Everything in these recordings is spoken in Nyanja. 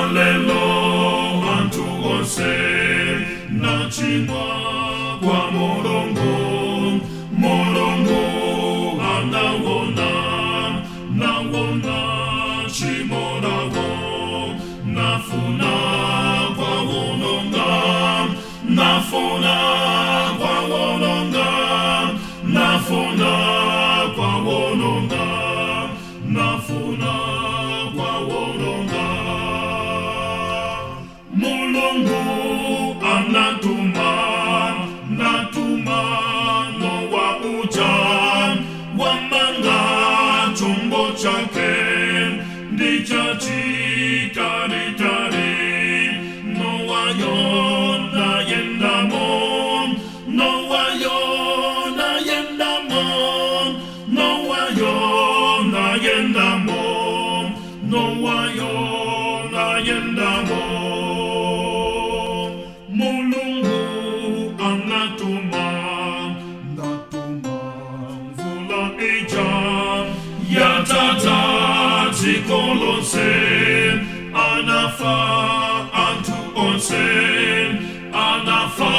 Nalelo antu onse nachimwa kwa morongo anawona chimorago nafuna kwa wononga nafuna kwa wononga nafuna kwa wononga nafuna kwa wononga Mulungu anatuma Noa uja wamanga chombo chake ndichachi tari Noa yona yendamo Noa yona yendamo Noa yona yendamo Noa yona yendamo Mulungu anatuma mvula ija yatata zikolose anafa antu onse anafa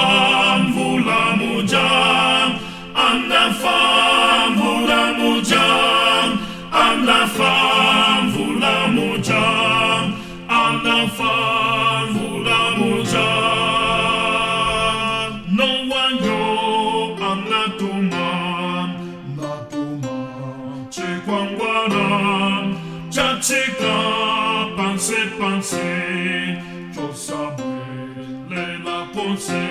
mvula muja anafa mvula muja anafa mvula muja anafa mvula muja Noa yo anatuma chikwangwana chachika panse chosabe lela ponse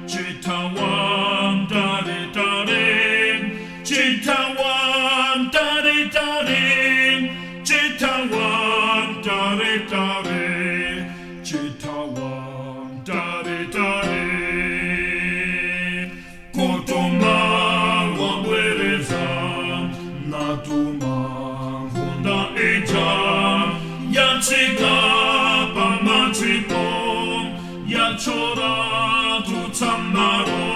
chitawan tare chitawan tare chitawan tare chitawan tare kotoma wabwereza natuma hunda eja yatika pamatipo yachora tutamaro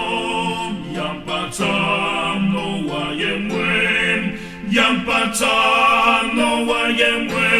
yampata Noa yemwe